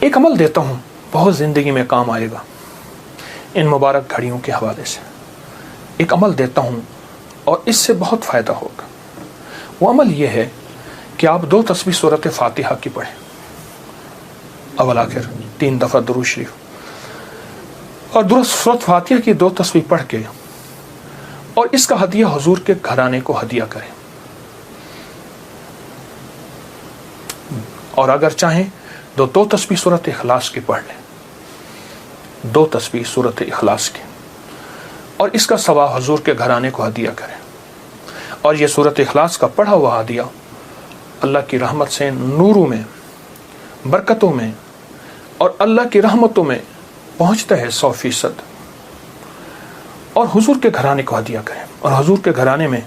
ایک عمل دیتا ہوں، بہت زندگی میں کام آئے گا ان مبارک گھڑیوں کے حوالے سے. ایک عمل دیتا ہوں اور اس سے بہت فائدہ ہوگا. وہ عمل یہ ہے کہ آپ 2 تسبیح سورۃ فاتحہ کی پڑھیں، اول آخر 3 دفعہ درود شریف، اور سورۃ فاتحہ کی 2 تسبیح پڑھ کے اور اس کا ہدیہ حضور کے گھرانے کو ہدیہ کریں. اور اگر چاہیں تو 2 تسبیح سورۃ اخلاص کی پڑھ لیں، 2 تسبیح سورۃ اخلاص کی، اور اس کا ثواب حضور کے گھرانے کو ہدیہ کریں. اور یہ سورۃ اخلاص کا پڑھا ہوا ہدیہ اللہ کی رحمت سے نوروں میں، برکتوں میں اور اللہ کی رحمتوں میں پہنچتا ہے 100%. اور حضور کے گھرانے کو ہدیہ کریں. اور حضور کے گھرانے میں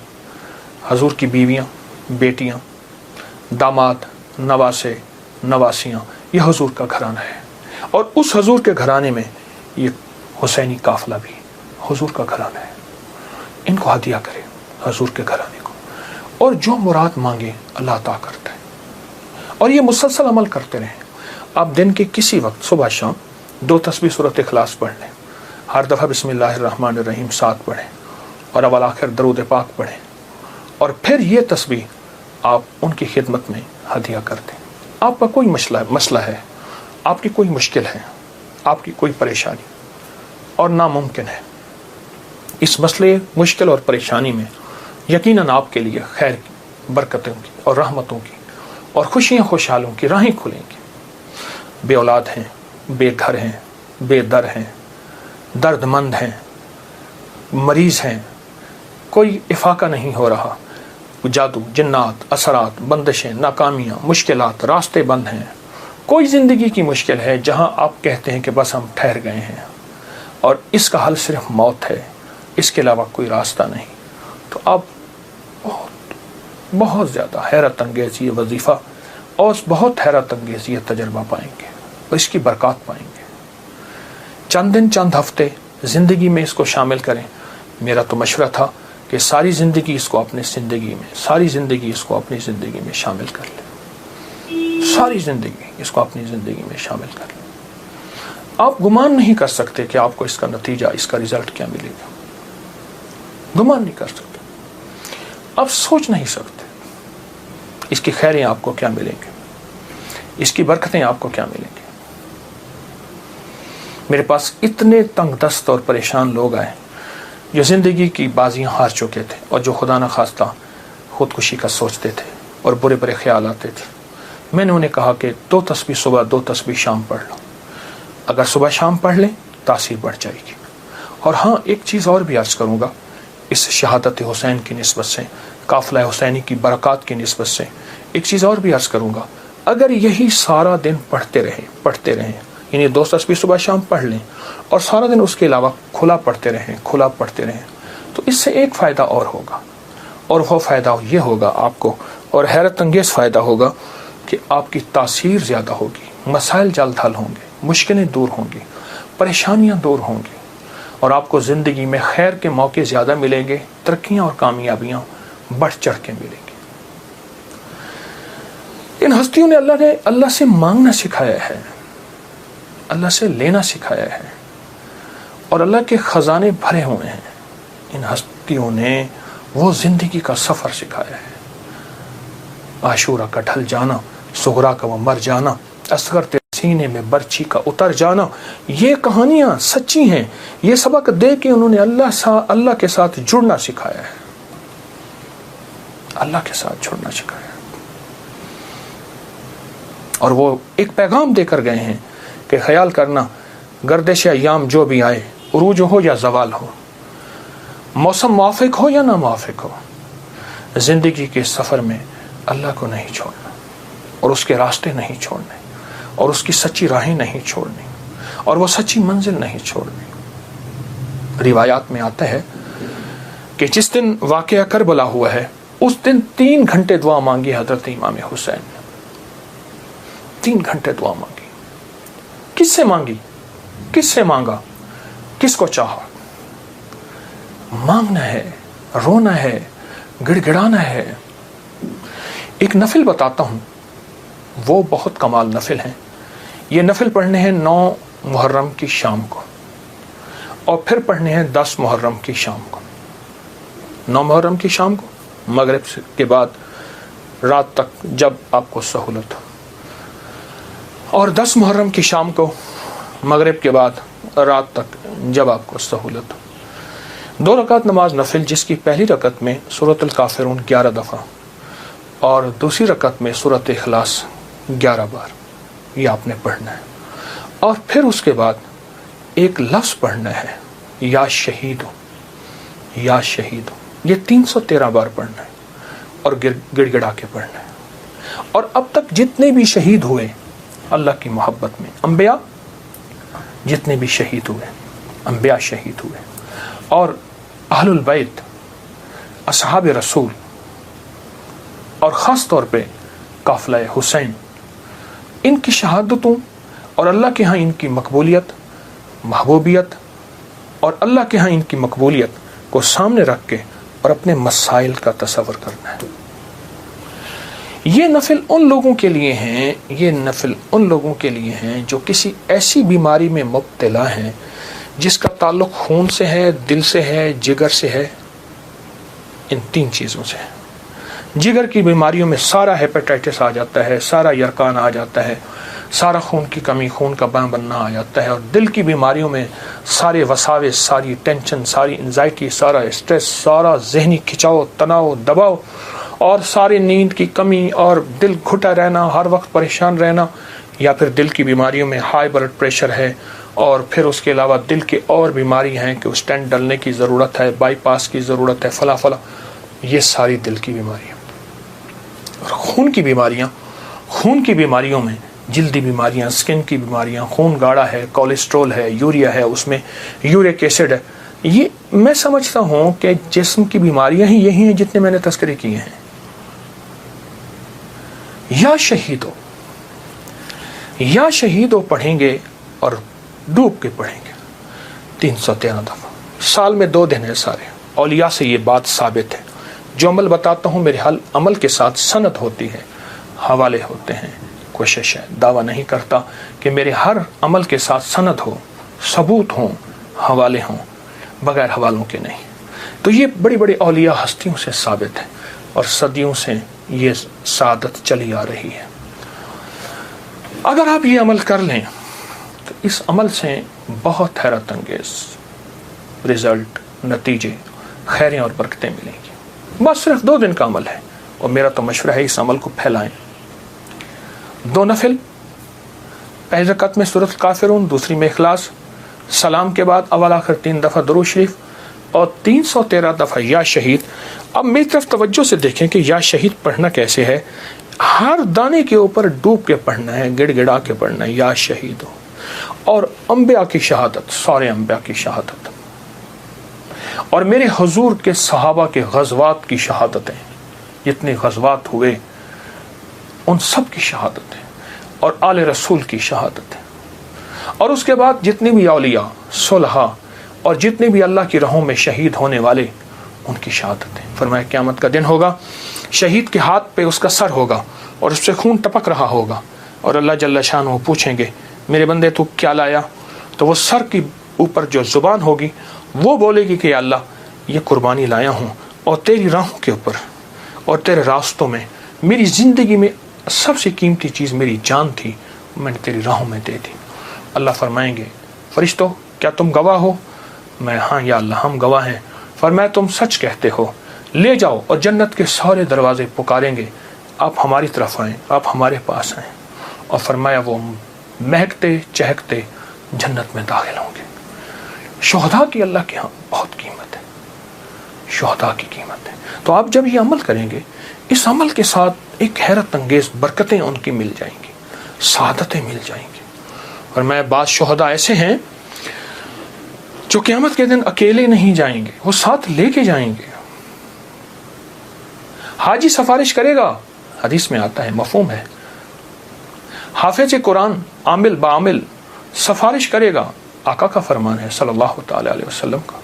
حضور کی بیویاں، بیٹیاں، داماد، نواسے، نواسیاں، یہ حضور کا گھرانہ ہے. اور اس حضور کے گھرانے میں یہ حسینی قافلہ بھی حضور کا گھرانہ ہے. ان کو ہدیہ کریں حضور کے گھرانے کو، اور جو مراد مانگے اللہ عطا کرتا ہے. اور یہ مسلسل عمل کرتے رہیں. آپ دن کے کسی وقت صبح شام 2 تسبیح سورۃ اخلاص پڑھ لیں، ہر دفعہ بسم اللہ الرحمن الرحیم 7 پڑھیں، اور اول آخر درود پاک پڑھیں، اور پھر یہ تسبیح آپ ان کی خدمت میں ہدیہ کر دیں. آپ کا کوئی مسئلہ ہے، آپ کی کوئی مشکل ہے، آپ کی کوئی پریشانی اور ناممکن ہے، اس مسئلے، مشکل اور پریشانی میں یقیناً آپ کے لیے خیر کی، برکتوں کی اور رحمتوں کی اور خوشیاں خوشحالوں کی راہیں کھلیں گی. بے اولاد ہیں، بے گھر ہیں، بے در ہیں، درد مند ہیں، مریض ہیں، کوئی افاقہ نہیں ہو رہا، جادو، جنات، اثرات، بندشیں، ناکامیاں، مشکلات، راستے بند ہیں، کوئی زندگی کی مشکل ہے جہاں آپ کہتے ہیں کہ بس ہم ٹھہر گئے ہیں اور اس کا حل صرف موت ہے، اس کے علاوہ کوئی راستہ نہیں، تو آپ بہت زیادہ حیرت انگیز یہ وظیفہ اور بہت حیرت انگیز یہ تجربہ پائیں گے اور اس کی برکات پائیں گے. چند دن، چند ہفتے زندگی میں اس کو شامل کریں. میرا تو مشورہ تھا کہ ساری زندگی اس کو اپنی زندگی میں، ساری زندگی اس کو اپنی زندگی میں شامل کر لیں، ساری زندگی اس کو اپنی زندگی میں شامل کر لیں. آپ گمان نہیں کر سکتے کہ آپ کو اس کا نتیجہ، اس کا رزلٹ کیا ملے گا. گمان نہیں کر سکتے، آپ سوچ نہیں سکتے اس کی خیریں آپ کو کیا ملیں گے، اس کی برکتیں آپ کو کیا ملیں گی. میرے پاس اتنے تنگ دست اور پریشان لوگ آئے جو زندگی کی بازیاں ہار چکے تھے اور جو خدا نہ خواستہ خودکشی کا سوچتے تھے اور برے برے خیال آتے تھے. میں نے انہیں کہا کہ 2 تسبیح صبح، 2 تسبیح شام پڑھ لو. اگر صبح شام پڑھ لیں تاثیر بڑھ جائے گی. اور ہاں، ایک چیز اور بھی عرض کروں گا اس شہادت حسین کی نسبت سے، قافلہ حسینی کی برکات کی نسبت سے ایک چیز اور بھی عرض کروں گا. اگر یہی سارا دن پڑھتے رہیں، یعنی 2 تسبیح صبح شام پڑھ لیں اور سارا دن اس کے علاوہ کھلا پڑھتے رہیں، تو اس سے ایک فائدہ اور ہوگا، اور وہ فائدہ یہ ہوگا آپ کو، اور حیرت انگیز فائدہ ہوگا کہ آپ کی تاثیر زیادہ ہوگی، مسائل جلد حل ہوں گے، مشکلیں دور ہوں گی، پریشانیاں دور ہوں گی، اور آپ کو زندگی میں خیر کے موقع زیادہ ملیں گے، ترقیاں اور کامیابیاں بڑھ چڑھ کے ملیں گی. ان ہستیوں نے اللہ سے مانگنا سکھایا ہے، اللہ سے لینا سکھایا ہے، اور اللہ کے خزانے بھرے ہوئے ہیں. ان ہستیوں نے وہ زندگی کا سفر سکھایا ہے. عاشورہ کا ڈھل جانا، صغرا کا وہ مر جانا، اصغر تیرے سینے میں برچھی کا اتر جانا، یہ کہانیاں سچی ہیں. یہ سبق دے کے انہوں نے اللہ کے ساتھ جڑنا سکھایا ہے، اللہ کے ساتھ جڑنا سکھایا ہے. اور وہ ایک پیغام دے کر گئے ہیں کہ خیال کرنا، گردش ایام جو بھی آئے، عروج ہو یا زوال ہو، موسم موافق ہو یا نہ موافق ہو، زندگی کے سفر میں اللہ کو نہیں چھوڑنا، اور اس کے راستے نہیں چھوڑنے، اور اس کی سچی راہیں نہیں چھوڑنی، اور وہ سچی منزل نہیں چھوڑنی. روایات میں آتا ہے کہ جس دن واقعہ کربلا ہوا ہے اس دن 3 گھنٹے دعا مانگی حضرت امام حسین نے. 3 گھنٹے دعا مانگی. کس سے مانگی؟ کس سے مانگا؟ کس کو چاہا؟ مانگنا ہے، رونا ہے، گڑ گڑانا ہے. ایک نفل بتاتا ہوں، وہ بہت کمال نفل ہیں. یہ نفل پڑھنے ہیں 9 محرم کی شام کو، اور پھر پڑھنے ہیں 10 محرم کی شام کو۔ 9 محرم کی شام کو مغرب کے بعد رات تک جب آپ کو سہولت ہو، اور 10 محرم کی شام کو مغرب کے بعد رات تک جب آپ کو سہولت ہو۔ 2 رکعت نماز نفل، جس کی پہلی رکعت میں سورۃ الکافرون 11 دفعہ اور دوسری رکعت میں سورۃ اخلاص 11 بار، یہ آپ نے پڑھنا ہے۔ اور پھر اس کے بعد ایک لفظ پڑھنا ہے، یا شہید ہو، یا شہید ہو، یہ 313 بار پڑھنا ہے اور گڑ گڑا کے پڑھنا ہے۔ اور اب تک جتنے بھی شہید ہوئے اللہ کی محبت میں، انبیاء جتنے بھی شہید ہوئے، انبیاء شہید ہوئے، اور اہل البیت، اصحاب رسول، اور خاص طور پہ قافلہ حسین، ان کی شہادتوں اور اللہ کے ہاں ان کی مقبولیت، محبوبیت، اور اللہ کے ہاں ان کی مقبولیت کو سامنے رکھ کے اور اپنے مسائل کا تصور کرنا ہے۔ یہ نفل ان لوگوں کے لیے ہیں، یہ نفل ان لوگوں کے لیے ہیں جو کسی ایسی بیماری میں مبتلا ہیں جس کا تعلق خون سے ہے، دل سے ہے، جگر سے ہے، ان 3 چیزوں سے ہے۔ جگر کی بیماریوں میں سارا ہیپیٹائٹس آ جاتا ہے، سارا یرقان آ جاتا ہے، سارا خون کی کمی، خون کا بننا آ جاتا ہے، اور دل کی بیماریوں میں سارے وساوس، ساری ٹینشن، ساری انزائٹی، سارا اسٹریس، سارا ذہنی کھچاؤ، تناؤ، دباؤ، اور ساری نیند کی کمی، اور دل گھٹا رہنا، ہر وقت پریشان رہنا، یا پھر دل کی بیماریوں میں ہائی بلڈ پریشر ہے، اور پھر اس کے علاوہ دل کے اور بیماری ہیں کہ اسٹینٹ ڈلنے کی ضرورت ہے، بائی پاس کی ضرورت ہے، فلاں فلاں، یہ ساری دل کی بیماریاں۔ اور خون کی بیماریوں میں جلدی بیماریاں، سکن کی بیماریاں، خون گاڑھا ہے، کولیسٹرول ہے، یوریا ہے، اس میں یورک ایسڈ ہے، یہ میں سمجھتا ہوں کہ جسم کی بیماریاں ہی یہی ہیں جتنے میں نے تذکرے کیے ہیں۔ یا شہیدو پڑھیں گے اور ڈوب کے پڑھیں گے 313 دفعہ، سال میں 2 دن ہے سارے۔ اولیاء سے یہ بات ثابت ہے، جو عمل بتاتا ہوں میرے عمل کے ساتھ سند ہوتی ہے، حوالے ہوتے ہیں۔ کوشش ہے، دعویٰ نہیں کرتا کہ میرے ہر عمل کے ساتھ سند ہو، ثبوت ہوں، حوالے ہوں، بغیر حوالوں کے نہیں۔ تو یہ بڑی بڑی اولیاء ہستیوں سے ثابت ہے، اور صدیوں سے یہ سعادت چلی آ رہی ہے۔ اگر آپ یہ عمل کر لیں تو اس عمل سے بہت حیرت انگیز رزلٹ، نتیجے، خیریں اور برکتیں ملیں گی۔ بس صرف 2 دن کا عمل ہے، اور میرا تو مشورہ ہے اس عمل کو پھیلائیں۔ 2 نفل، پہلی رکعت میں سورۃ الکافرون، دوسری میں اخلاص، سلام کے بعد اول آخر 3 دفعہ درود شریف، اور 313 دفعہ یا شہید۔ اب میری طرف توجہ سے دیکھیں کہ یا شہید پڑھنا کیسے ہے۔ ہر دانے کے اوپر ڈوب کے پڑھنا ہے، گڑ گڑا کے پڑھنا ہے، یا شہید ہو۔ اور انبیاء کی شہادت، سارے انبیاء کی شہادت، اور میرے حضور کے صحابہ کے غزوات کی شہادتیں، جتنے غزوات ہوئے ان سب کی شہادتیں، اور آل رسول کی شہادتیں، اور اس کے بعد جتنے بھی اولیاء، صلحاء، اور جتنے بھی اللہ کی راہوں میں شہید ہونے والے، ان کی شہادتیں۔ فرمایا قیامت کا دن ہوگا، شہید کے ہاتھ پہ اس کا سر ہوگا، اور اس سے خون ٹپک رہا ہوگا، اور اللہ جل شانہ پوچھیں گے میرے بندے تو کیا لایا؟ تو وہ سر کی اوپر جو زبان ہوگی وہ بولے گی کہ یا اللہ یہ قربانی لایا ہوں، اور تیری راہوں کے اوپر اور تیرے راستوں میں، میری زندگی میں سب سے قیمتی چیز میری جان تھی، میں نے تیری راہوں میں دے دی۔ اللہ فرمائیں گے فرشتوں کیا تم گواہ ہو؟ میں ہاں یا اللہ ہم گواہ ہیں۔ فرمایا تم سچ کہتے ہو، لے جاؤ، اور جنت کے سارے دروازے پکاریں گے آپ ہماری طرف آئیں، آپ ہمارے پاس آئیں، اور فرمایا وہ مہکتے چہکتے جنت میں داخل ہوں گے۔ شہداء کی اللہ کے ہاں بہت قیمت ہے، شہداء کی قیمت ہے۔ تو آپ جب یہ عمل کریں گے، اس عمل کے ساتھ ایک حیرت انگیز برکتیں ان کی مل جائیں گی، سعادتیں مل جائیں گی۔ اور میں بعض شہداء ایسے ہیں جو قیامت کے دن اکیلے نہیں جائیں گے، وہ ساتھ لے کے جائیں گے۔ حاجی سفارش کرے گا، حدیث میں آتا ہے، مفہوم ہے۔ حافظ قرآن عامل بعامل سفارش کرے گا، آقا کا فرمان ہے صلی اللہ تعالی علیہ وسلم کا،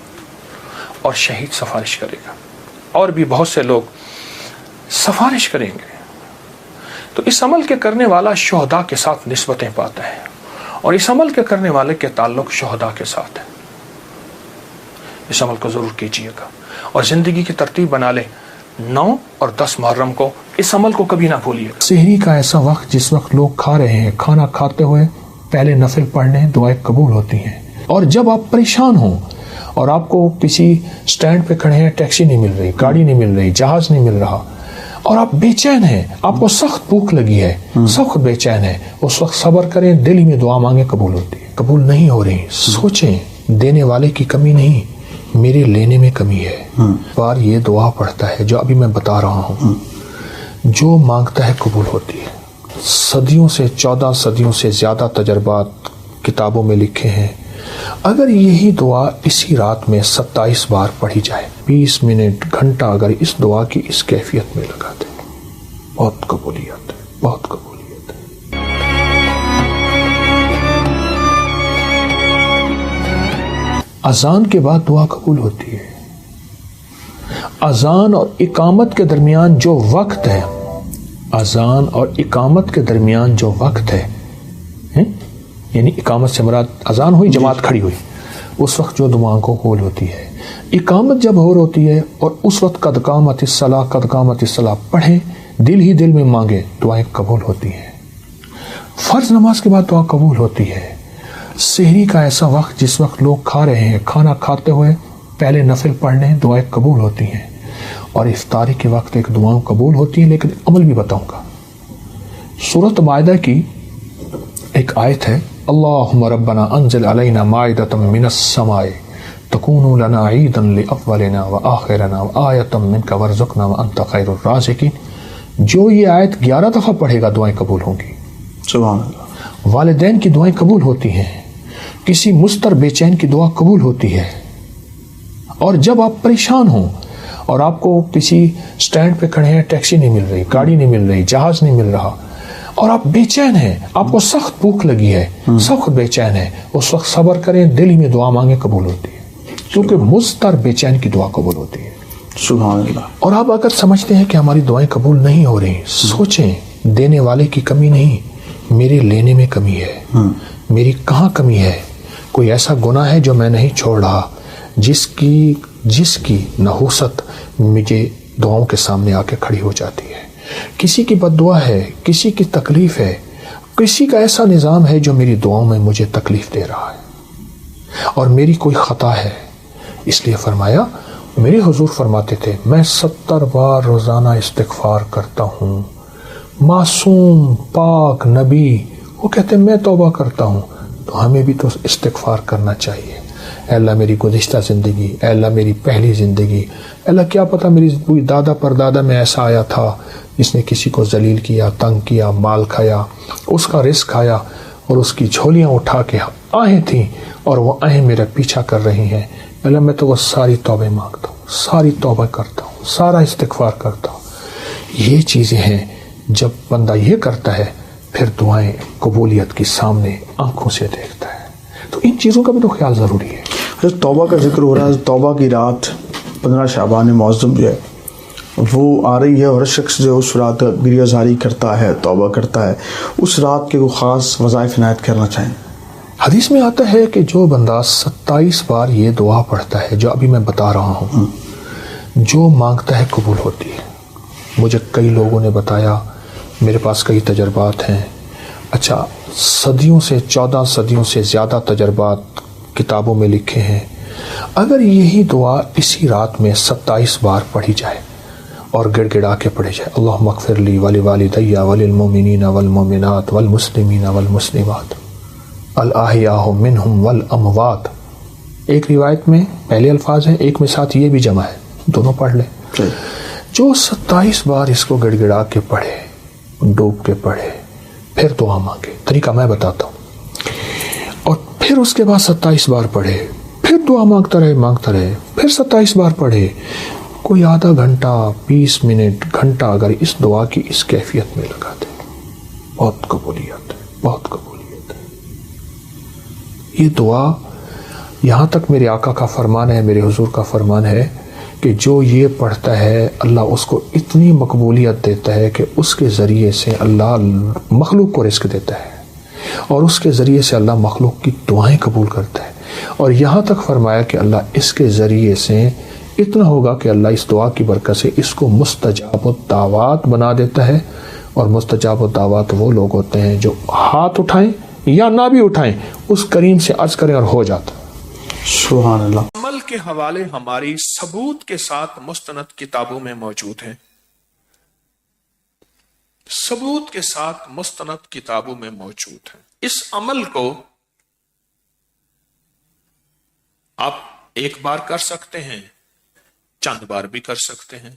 اور شہید سفارش کرے گا، اور بھی بہت سے لوگ سفارش کریں گے۔ تو اس عمل کے کرنے والا شہداء کے ساتھ نسبتیں پاتا ہے۔ اور اس عمل کے کرنے والے کے تعلق شہداء کے ساتھ ہے. اس عمل کو ضرور کیجیے گا اور زندگی کی ترتیب بنا لیں. 9 اور 10 محرم کو اس عمل کو کبھی نہ بھولیے. سحری کا ایسا وقت جس وقت لوگ کھا رہے ہیں، کھانا کھاتے ہوئے پہلے نفل پڑھ لیں، دعائیں قبول ہوتی ہیں. اور جب آپ پریشان ہوں اور آپ کو کسی سٹینڈ پہ کھڑے ہیں، ٹیکسی نہیں مل رہی، گاڑی نہیں مل رہی، جہاز نہیں مل رہا، اور آپ بے چین ہیں، آپ کو سخت بھوک لگی ہے، سخت بے چین ہے، اس وقت صبر کریں، دل ہی میں دعا مانگیں، قبول ہوتی ہے. قبول نہیں ہو رہی، سوچیں دینے والے کی کمی نہیں، میرے لینے میں کمی ہے. بار یہ دعا پڑھتا ہے جو ابھی میں بتا رہا ہوں، جو مانگتا ہے قبول ہوتی ہے. صدیوں سے 14 صدیوں سے زیادہ تجربات کتابوں میں لکھے ہیں. اگر یہی دعا اسی رات میں 27 بار پڑھی جائے، 20 منٹ گھنٹہ اگر اس دعا کی اس کیفیت میں لگا دیں، بہت قبولیت ہے، بہت قبولیت ہے. اذان کے بعد دعا قبول ہوتی ہے. اذان اور اقامت کے درمیان جو وقت ہے، اذان اور اقامت کے درمیان جو وقت ہے، یعنی اقامت سے مراد اذان ہوئی، جماعت کھڑی ہوئی، اس وقت جو دعاؤں کو قبول ہوتی ہے. اقامت جب ہو ہوتی ہے اور اس وقت قد قامت الصلاۃ، قد قامت الصلاۃ پڑھیں، دل ہی دل میں مانگیں، دعائیں قبول ہوتی ہیں. فرض نماز کے بعد دعا قبول ہوتی ہے. سحری کا ایسا وقت جس وقت لوگ کھا رہے ہیں، کھانا کھاتے ہوئے پہلے نفل پڑھ لیں، دعائیں قبول ہوتی ہیں. اور افطاری کے وقت ایک دعاؤں قبول ہوتی ہیں، لیکن عمل بھی بتاؤں گا. سورۃ مائدہ کی ایک آیت ہے، اللہم ربنا انزل علینا مائدۃ من السماء تکون لنا عیدا لاولنا وآخرنا وآیۃ منک وارزقنا وانت خیر الرازقین. جو یہ آیت 11 دفعہ پڑھے گا دعائیں قبول ہوں گی. سبحان اللہ. والدین کی دعائیں قبول ہوتی ہیں، کسی مضطر بے چین کی دعا قبول ہوتی ہے. اور جب آپ پریشان ہوں اور آپ کو کسی سٹینڈ پہ کھڑے ہیں، ٹیکسی نہیں مل رہی، گاڑی نہیں مل رہی، جہاز نہیں مل رہا، اور آپ بے چین ہیں، آپ کو سخت بھوک لگی ہے، سخت بے چین ہے، اس وقت صبر کریں، دل ہی میں دعا مانگیں، قبول ہوتی ہے. کیونکہ مضطر بے چین کی دعا قبول ہوتی ہے. سبحان اللہ. اور آپ اگر سمجھتے ہیں کہ ہماری دعائیں قبول نہیں ہو رہی، سوچیں دینے والے کی کمی نہیں، میرے لینے میں کمی ہے. میری کہاں کمی ہے؟ کوئی ایسا گناہ ہے جو میں نہیں چھوڑ رہا، جس کی نحوست مجھے دعاؤں کے سامنے آ کے کھڑی ہو جاتی ہے. کسی کی بد دعا ہے، کسی کی تکلیف ہے، کسی کا ایسا نظام ہے جو میری دعاؤں میں مجھے تکلیف دے رہا ہے، اور میری کوئی خطا ہے. اس لیے فرمایا، میرے حضور فرماتے تھے، میں 70 بار روزانہ استغفار کرتا ہوں. معصوم پاک نبی وہ کہتے ہیں میں توبہ کرتا ہوں. تو ہمیں بھی تو استغفار کرنا چاہیے. اے اللہ میری گزشتہ زندگی، اے اللہ میری پہلی زندگی، اے اللہ کیا پتہ میری کوئی دادا پردادا میں ایسا آیا تھا جس نے کسی کو ذلیل کیا، تنگ کیا، مال کھایا، اس کا رزق کھایا، اور اس کی جھولیاں اٹھا کے آہیں تھیں اور وہ آہیں میرا پیچھا کر رہی ہیں. اے اللہ میں تو وہ ساری توبہ مانگتا ہوں، ساری توبہ کرتا ہوں، سارا استغفار کرتا ہوں. یہ چیزیں ہیں، جب بندہ یہ کرتا ہے پھر دعائیں قبولیت کی سامنے آنکھوں سے دیکھتا ہے. تو ان چیزوں کا بھی تو خیال ضروری ہے. توبہ کا ذکر ہو رہا ہے، توبہ کی رات 15 شعبان معظم جو ہے وہ آ رہی ہے، اور شخص جو اس رات گریہ زاری کرتا ہے، توبہ کرتا ہے، اس رات کے وہ خاص وظائف عنایت کرنا چاہیں. حدیث میں آتا ہے کہ جو بندہ 27 بار یہ دعا پڑھتا ہے جو ابھی میں بتا رہا ہوں، جو مانگتا ہے قبول ہوتی ہے. مجھے کئی لوگوں نے بتایا، میرے پاس کئی تجربات ہیں. اچھا، صدیوں سے 14 صدیوں سے زیادہ تجربات کتابوں میں لکھے ہیں. اگر یہی دعا اسی رات میں 27 بار پڑھی جائے اور گڑ گڑا کے پڑھی جائے، اللہم اغفر لی ولوالدی وللمؤمنین والمؤمنات والمسلمین والمسلمات الاحیاء منہم والاموات. ایک روایت میں پہلے الفاظ ہیں، ایک میں ساتھ یہ بھی جمع ہے، دونوں پڑھ لیں. جو 27 بار اس کو گڑ گڑا کے پڑھے، ڈوب کے پڑھے، پھر دعا مانگے. طریقہ میں بتاتا ہوں. اور پھر اس کے بعد 27 بار پڑھے، پھر دعا مانگتا رہے، پھر 27 بار پڑھے. کوئی آدھا گھنٹہ، 20 منٹ، گھنٹہ اگر اس دعا کی اس کیفیت میں لگا دے، بہت قبولیت ہے، بہت قبولیت ہے. یہ دعا یہاں تک میرے آقا کا فرمان ہے، میرے حضور کا فرمان ہے کہ جو یہ پڑھتا ہے اللہ اس کو اتنی مقبولیت دیتا ہے کہ اس کے ذریعے سے اللہ مخلوق کو رزق دیتا ہے. اور اس کے ذریعے سے اللہ مخلوق کی دعائیں قبول کرتا ہے، اور یہاں تک فرمایا کہ اللہ اس کے ذریعے سے اتنا ہوگا کہ اللہ اس دعا کی برکت سے اس کو مستجاب الدعوات بنا دیتا ہے، اور مستجاب الدعوات وہ لوگ ہوتے ہیں جو ہاتھ اٹھائیں یا نہ بھی اٹھائیں اس کریم سے عرض کریں اور ہو جاتا۔ سبحان اللہ۔ عمل کے حوالے ہماری ثبوت کے ساتھ مستند کتابوں میں موجود ہیں، ثبوت کے ساتھ مستند کتابوں میں موجود ہیں۔ اس عمل کو آپ ایک بار کر سکتے ہیں، چند بار بھی کر سکتے ہیں،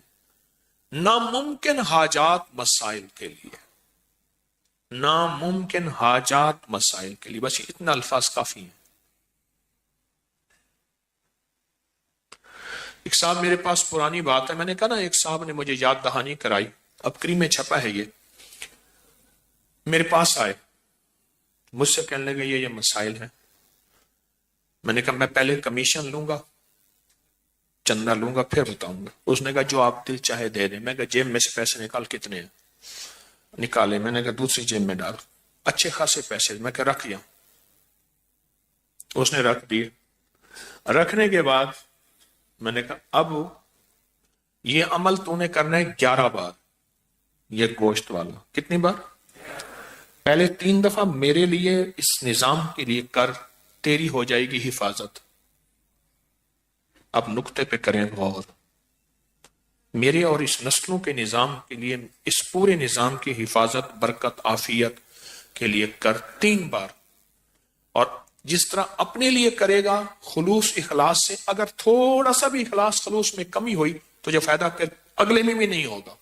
ناممکن حاجات مسائل کے لیے، ناممکن حاجات مسائل کے لیے، بس اتنا الفاظ کافی ہیں۔ ایک صاحب میرے پاس پرانی بات ہے، میں نے کہا نا ایک صاحب نے مجھے یاد دہانی کرائی، اب کری میں چھپا ہے یہ، میرے پاس آئے، مجھ سے کہنے لگے یہ مسائل ہیں۔ میں نے کہا میں پہلے کمیشن لوں گا، چندہ لوں گا، پھر بتاؤں گا۔ اس نے کہا جو آپ دل چاہے دے دیں۔ میں کہا جیب میں سے پیسے نکال، کتنے ہیں؟ نکالے۔ میں نے کہا دوسری جیب میں ڈال، اچھے خاصے پیسے۔ میں کہا رکھ لیا، اس نے رکھ دیے۔ رکھنے کے بعد میں نے کہا اب یہ عمل تو نے کرنا ہے 11 بار، یہ گوشت والا۔ کتنی بار؟ پہلے 3 دفعہ میرے لیے اس نظام کے لیے کر، تیری ہو جائے گی حفاظت۔ اب نقطے پہ کریں غور، میرے اور اس نسلوں کے نظام کے لیے، اس پورے نظام کی حفاظت، برکت، عافیت کے لیے کر 3 بار۔ اور جس طرح اپنے لیے کرے گا خلوص اخلاص سے، اگر تھوڑا سا بھی اخلاص خلوص میں کمی ہوئی تو جو فائدہ پھر اگلے میں بھی نہیں ہوگا۔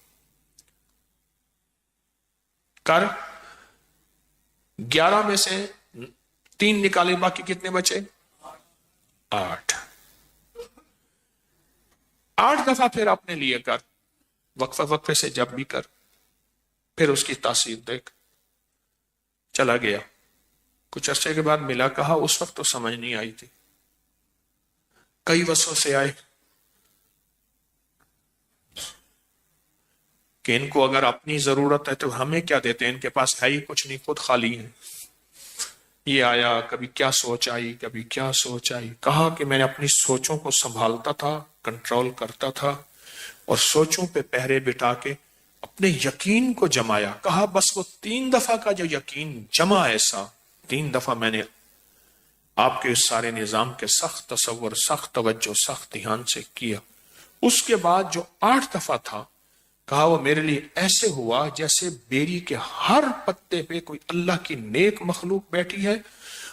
کر 11 میں سے 3 نکالے، باقی کتنے بچے؟ 8 دفعہ پھر اپنے لیے کر، وقفہ وقفے سے جب بھی کر، پھر اس کی تاثیر دیکھ۔ چلا گیا، کچھ عرصے کے بعد ملا، کہا اس وقت تو سمجھ نہیں آئی تھی، کئی وسوں سے آئے کہ ان کو اگر اپنی ضرورت ہے تو ہمیں کیا دیتے ہیں، ان کے پاس ہے ہی کچھ نہیں، خود خالی ہیں۔ یہ آیا، کبھی کیا سوچ آئی، کبھی کیا سوچ آئی۔ کہا کہ میں نے اپنی سوچوں کو سنبھالتا تھا، کنٹرول کرتا تھا، اور سوچوں پہ پہرے بٹھا کے اپنے یقین کو جمایا۔ کہا بس وہ 3 دفعہ کا جو یقین جمع، ایسا 3 دفعہ میں نے آپ کے اس سارے نظام کے سخت تصور، سخت توجہ، سخت دھیان سے کیا۔ اس کے بعد جو 8 دفعہ تھا، کہا وہ میرے لیے ایسے ہوا جیسے بیری کے ہر پتے پہ کوئی اللہ کی نیک مخلوق بیٹھی ہے،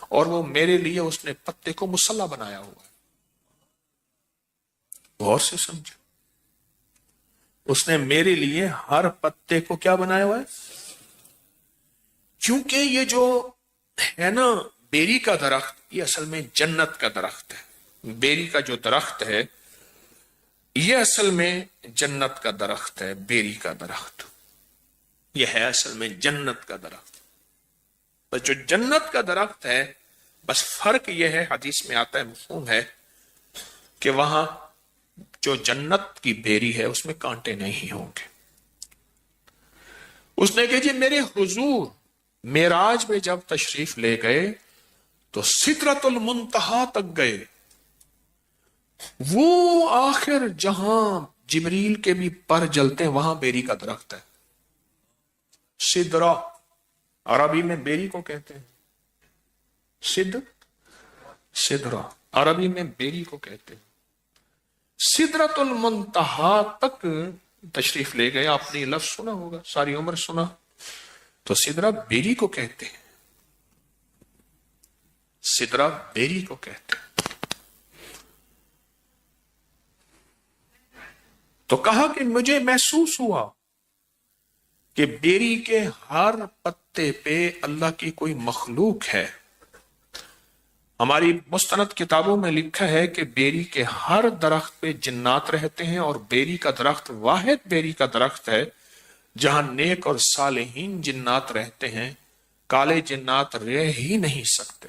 اور وہ میرے لیے اس نے پتے کو مصلی بنایا ہوا ہے۔ غور سے سمجھو، اس نے میرے لیے ہر پتے کو کیا بنایا ہوا ہے؟ کیونکہ یہ جو ہے نا بیری کا درخت، یہ اصل میں جنت کا درخت ہے۔ بیری کا جو درخت ہے یہ اصل میں جنت کا درخت ہے۔ بیری کا درخت یہ ہے اصل میں جنت کا درخت۔ بس جو جنت کا درخت ہے، بس فرق یہ ہے، حدیث میں آتا ہے، مفہوم ہے، کہ وہاں جو جنت کی بیری ہے اس میں کانٹے نہیں ہوں گے۔ اس نے کہا جی میرے حضور معراج میں جب تشریف لے گئے تو سدرۃ المنتہا تک گئے، وہ آخر جہاں جبریل کے بھی پر جلتے ہیں وہاں بیری کا درخت ہے۔ سدرہ عربی میں بیری کو کہتے ہیں، سدرہ عربی میں بیری کو کہتے ہیں۔ سدرۃ المنتہا تک تشریف لے گئے، آپ نے یہ لفظ سنا ہوگا، ساری عمر سنا، تو سدرہ بیری کو کہتے ہیں، سدرہ بیری کو کہتے ہیں۔ تو کہا کہ مجھے محسوس ہوا کہ بیری کے ہر پتے پہ اللہ کی کوئی مخلوق ہے۔ ہماری مستند کتابوں میں لکھا ہے کہ بیری کے ہر درخت پہ جنات رہتے ہیں، اور بیری کا درخت واحد بیری کا درخت ہے جہاں نیک اور صالحین جنات رہتے ہیں، کالے جنات رہ ہی نہیں سکتے۔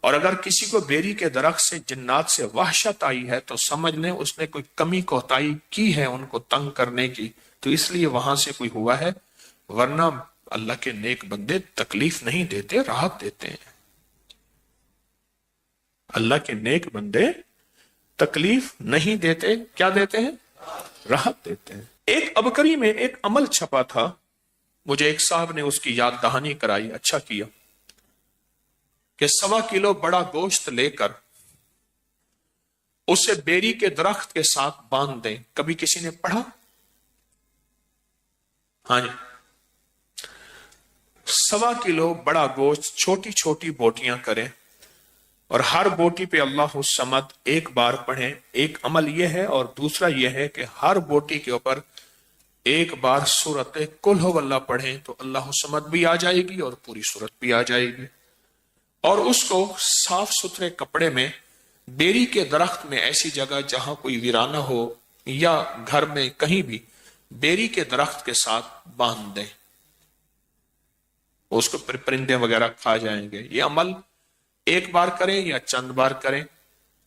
اور اگر کسی کو بیری کے درخت سے جنات سے وحشت آئی ہے تو سمجھ لیں اس نے کوئی کمی کوتاہی کی ہے ان کو تنگ کرنے کی، تو اس لیے وہاں سے کوئی ہوا ہے، ورنہ اللہ کے نیک بندے تکلیف نہیں دیتے، راحت دیتے ہیں. اللہ کے نیک بندے تکلیف نہیں دیتے، کیا دیتے ہیں؟ راحت دیتے ہیں. ایک ابکری میں ایک عمل چھپا تھا، مجھے ایک صاحب نے اس کی یاد دہانی کرائی. اچھا کیا کہ 1.25 کلو بڑا گوشت لے کر اسے بیری کے درخت کے ساتھ باندھ دیں. کبھی کسی نے پڑھا؟ ہاں جی. 1.25 کلو بڑا گوشت چھوٹی چھوٹی بوٹیاں کریں اور ہر بوٹی پہ اللہ الصمد ایک بار پڑھیں. ایک عمل یہ ہے، اور دوسرا یہ ہے کہ ہر بوٹی کے اوپر ایک بار سورت قل ہو اللہ پڑھیں تو اللہ الصمد بھی آ جائے گی اور پوری سورت بھی آ جائے گی. اور اس کو صاف ستھرے کپڑے میں بیری کے درخت میں ایسی جگہ جہاں کوئی ویرانہ ہو یا گھر میں کہیں بھی بیری کے درخت کے ساتھ باندھ دیں. اس کو پرندے وغیرہ کھا جائیں گے. یہ عمل ایک بار کریں یا چند بار کریں،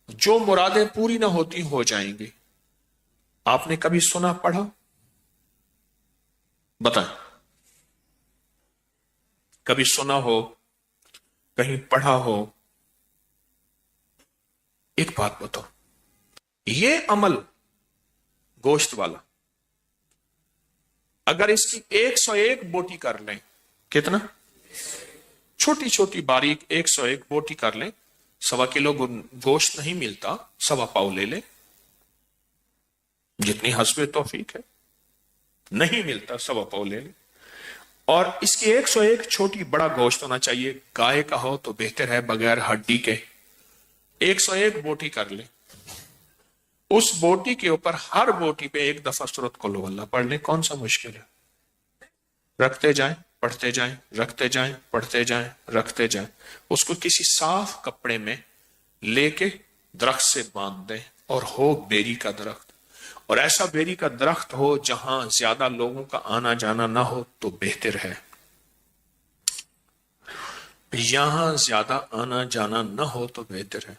جو مرادیں پوری نہ ہوتی ہو جائیں گی. آپ نے کبھی سنا پڑھا؟ بتائیں. کبھی سنا ہو، کہیں پڑھا ہو؟ ایک بات بتاؤ، یہ عمل گوشت والا اگر اس کی 101 بوٹی کر لیں، کتنا؟ چھوٹی چھوٹی باریک 101 بوٹی کر لیں. 1.25 کلو گوشت نہیں ملتا، 1.25 پاؤ لے لیں، جتنی حسب توفیق ہے. نہیں ملتا 1.25 پاؤ لے لیں. اور اس کی 101 چھوٹی بڑا گوشت ہونا چاہیے. گائے کا ہو تو بہتر ہے، بغیر ہڈی کے. 101 بوٹی کر لیں. اس بوٹی کے اوپر ہر بوٹی پہ ایک دفعہ سورت قل اللہ پڑھ لیں. کون سا مشکل ہے؟ رکھتے جائیں، پڑھتے جائیں، رکھتے جائیں، پڑھتے جائیں، رکھتے جائیں. اس کو کسی صاف کپڑے میں لے کے درخت سے باندھ دیں، اور ہو بیری کا درخت. اور ایسا بیری کا درخت ہو جہاں زیادہ لوگوں کا آنا جانا نہ ہو تو بہتر ہے. یہاں زیادہ آنا جانا نہ ہو تو بہتر ہے.